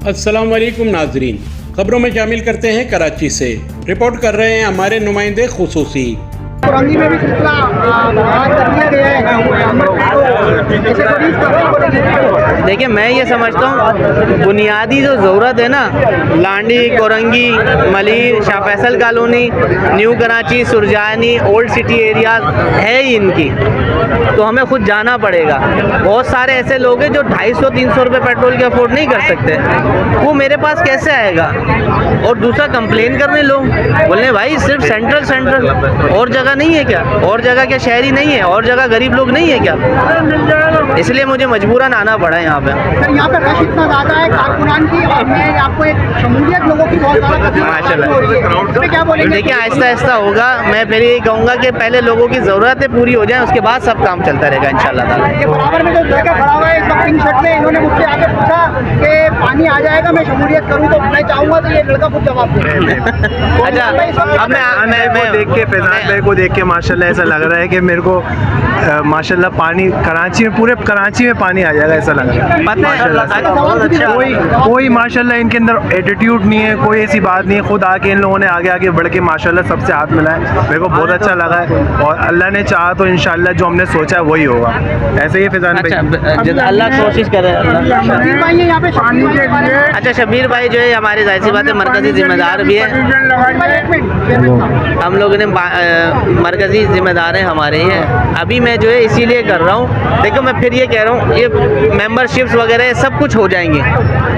अस्सलाम वालेकुम नाजरीन, खबरों में शामिल करते हैं कराची से। रिपोर्ट कर रहे हैं हमारे नुमाइंदे खुसूसी। कोरंगी में भी सिलसिला कर दिया गया है। देखिए, मैं ये समझता हूँ बुनियादी जो ज़रूरत है ना, Landhi, Korangi, Malir, Shah Faisal colony, new Karachi, Surjani, old city area है ही इनकी, तो हमें खुद जाना पड़ेगा। बहुत सारे ऐसे लोग हैं जो 250-300 रुपये पेट्रोल के अफोर्ड नहीं कर सकते, वो मेरे पास कैसे आएगा? और दूसरा कंप्लेन करने लोग बोलने भाई सिर्फ सेंट्रल और जगह नहीं है क्या? और जगह क्या शहरी नहीं है? और जगह गरीब लोग नहीं है क्या? इसलिए मुझे मजबूरन आना पड़ा यहाँ पे। सर, यहाँ पे रश इतना ज़्यादा है कारकुनान की, और मैं आपको एक शमूलियत लोगों की बहुत ज़्यादा माशाल्लाह। क्या बोलेंगे? देखिए, आहिस्ता आहिस्ता होगा। मैं फिर यही कहूँगा कि पहले लोगों की ज़रूरतें पूरी हो जाएं, उसके बाद सब काम चलता रहेगा इंशाल्लाह ताला। ये बराबर में जो लड़का खड़ा हुआ है इस वक्त पिंक शर्ट में, इन्होंने मुझसे आके पूछा कि पानी आ जाएगा, मैं शमूलियत करूँ तो मैं चाहूँगा, तो ये लड़का खुद जवाब दे। अच्छा, अब मैं देख के फैजान भाई को देख के माशाल्लाह ऐसा लग रहा है कि मेरे को माशाल्लाह पानी कराची में, पूरे कराची में पानी आ जाएगा ऐसा लग रहा है। कोई माशाल्लाह इनके अंदर एटीट्यूड नहीं है, कोई ऐसी बात नहीं है। खुद आके इन लोगों ने आगे बढ़ के माशाल्लाह सबसे हाथ मिलाया, मेरे को बहुत अच्छा लगा है। और अल्लाह ने चाहा तो इंशाल्लाह जो हमने सोचा है वही होगा। ऐसे ही फैजान भाई, अल्लाह कोशिश करे। शबीर भाई है यहाँ पे पानी के लिए। अच्छा, शबीर भाई जो है हमारे जाहिर सी बात है मरकज़ी जिम्मेदार भी है। हम लोगों ने मरकज़ी जिम्मेदार हैं हमारे हैं। अभी मैं जो है इसीलिए कर रहा हूँ। देखो, मैं फिर ये कह रहा हूँ, ये मेंबरशिप्स वगैरह सब कुछ हो जाएंगे।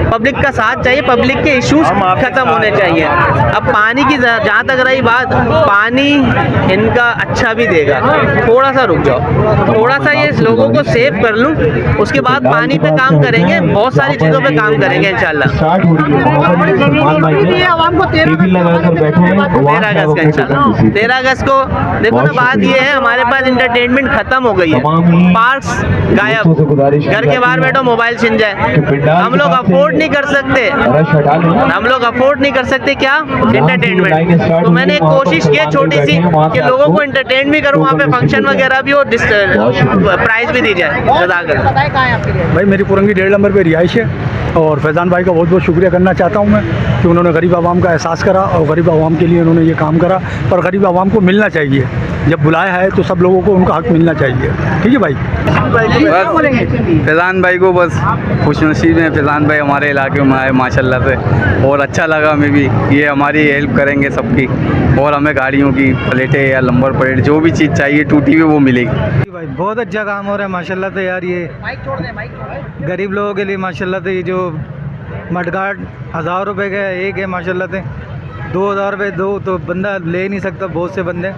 पब्लिक का साथ चाहिए, पब्लिक के इश्यूज ख़त्म होने चाहिए। अब पानी की जहाँ तक रही बात, पानी इनका अच्छा भी देगा। थोड़ा सा रुक जाओ, थोड़ा सा ये लोगों को सेव कर लूँ, उसके बाद पानी पे काम करेंगे, बहुत सारी चीज़ों पे काम करेंगे इंशाल्लाह। 13 अगस्त को देखो ना, बात ये है हमारे पास इंटरटेनमेंट खत्म हो गई है। पार्क्स गायब, घर के बाहर बैठो मोबाइल छिन जाए। हम लोग अफोर्ड नहीं कर सकते क्या इंटरटेनमेंट। तो मैंने एक कोशिश की छोटी सी कि लोगों को इंटरटेन भी करूँ, वहाँ पे फंक्शन वगैरह भी और प्राइज भी दी जाए। भाई मेरी कोरंगी 1.5 नंबर पे रिहाइश है, और फैज़ान भाई का बहुत बहुत शुक्रिया करना चाहता हूँ मैं कि उन्होंने गरीब आवाम का एहसास करा और गरीब आवाम के लिए उन्होंने ये काम करा। पर गरीब आवाम को मिलना चाहिए, जब बुलाया है तो सब लोगों को उनका हक मिलना चाहिए। ठीक है भाई। फैज़ान भाई को बस खुशनसीब हैं, फैज़ान भाई हमारे इलाके में आए माशाल्लाह से, और अच्छा लगा हमें भी। ये हमारी हेल्प करेंगे सबकी, और हमें गाड़ियों की प्लेटें या नंबर प्लेट जो भी चीज़ चाहिए टूटी हुई वो मिलेगी। भाई बहुत अच्छा काम हो रहा है माशाल्लाह से यार। ये गरीब लोगों के लिए माशाल्लाह से ये जो मडगार्ड 1000 रुपये का एक है माशाल्लाह से, 2000 रुपये दो तो बंदा ले नहीं सकता, बहुत से बंदे,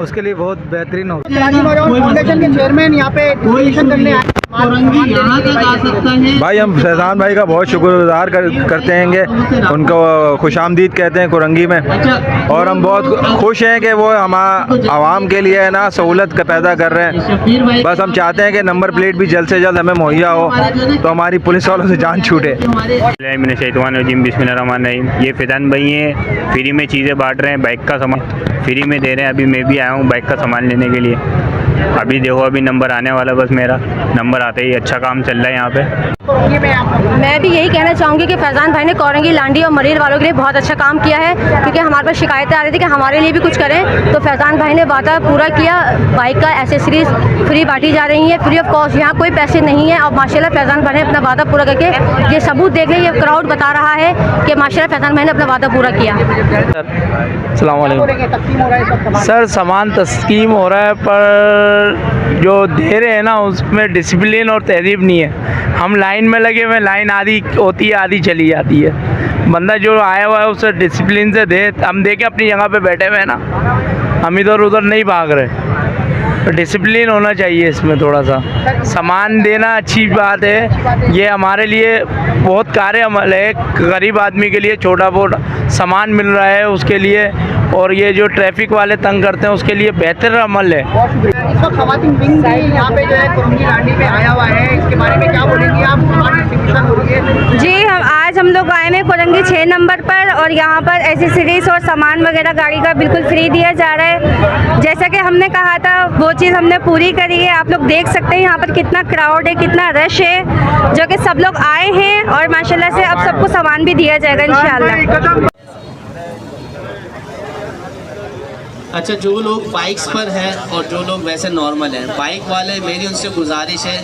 उसके लिए बहुत बेहतरीन हो। फाउंडेशन के चेयरमैन यहाँ पे करने आए। भाई हम फैज़ान भाई का बहुत शुक्रगुजार करते हैं, उनको खुशामदीद कहते हैं कोरंगी में, और हम बहुत खुश हैं कि वो हम आवाम के लिए है ना सहूलत पैदा कर रहे हैं। बस हम चाहते हैं कि नंबर प्लेट भी जल्द से जल्द हमें मुहैया हो तो हमारी पुलिस वालों से जान छूटे। बिस्मिल्लाहिर्रहमानिर्रहीम। ये फैज़ान भाई हैं, फ्री में चीज़ें बांट रहे हैं, बाइक का सामान फ्री में दे रहे हैं। अभी मैं भी आया हूँ बाइक का सामान लेने के लिए। अभी देखो, अभी नंबर आने वाला, बस मेरा नंबर आते ही अच्छा काम चल रहा है यहाँ पे। मैं भी यही कहना चाहूँगी कि फैज़ान भाई ने कोरंगी, लांडी और मरीर वालों के लिए बहुत अच्छा काम किया है, क्योंकि हमारे पास शिकायतें आ रही थी कि हमारे लिए भी कुछ करें, तो फैज़ान भाई ने वादा पूरा किया। बाइक का एसेसरीज फ्री बांटी जा रही है, फ्री ऑफ कॉस्ट, यहाँ कोई पैसे नहीं है। और माशाल्लाह फैज़ान भाई ने अपना वादा पूरा करके, ये सबूत देख लें, ये क्राउड बता रहा है कि माशाल्लाह फैज़ान भाई ने अपना वादा पूरा किया। अस्सलाम वालेकुम सर, सामान तस्कीम हो रहा है, पर जो दे रहे हैं ना उसमें डिसिप्लिन और तहजीब नहीं है। हम लाइन में लगे हुए, लाइन आधी होती है आधी चली जाती है। बंदा जो आया हुआ है उसे डिसिप्लिन से दे। हम देखें अपनी जगह पे बैठे हुए हैं ना, हम इधर उधर नहीं भाग रहे, तो डिसिप्लिन होना चाहिए इसमें थोड़ा सा। सामान देना अच्छी बात है, ये हमारे लिए बहुत कार्य अमल है। गरीब आदमी के लिए छोटा बहुत सामान मिल रहा है उसके लिए, और ये जो ट्रैफिक वाले तंग करते हैं उसके लिए बेहतर अमल है। इस वक्त खवातीन विंग भी यहाँ पे जो है कोरंगी लांडी में आया हुआ है, इसके बारे में क्या बोलेंगी आप? जी, आज हम लोग लोग आए हैं कोरंगी 6 नंबर पर और यहाँ पर एसेसरीज और सामान वगैरह गाड़ी का बिल्कुल फ्री दिया जा रहा है। जैसा कि हमने कहा था वो चीज़ हमने पूरी करी है। आप लोग देख सकते हैं यहाँ पर कितना क्राउड है, कितना रश है, जो कि सब लोग आए हैं और माशाल्लाह से अब सबको सामान भी दिया जाएगा इंशाल्लाह। अच्छा, जो लोग बाइक्स पर हैं और जो लोग वैसे नॉर्मल हैं, बाइक वाले मेरी उनसे गुजारिश है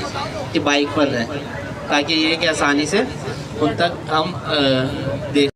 कि बाइक पर रहें ताकि ये कि आसानी से उन तक हम देख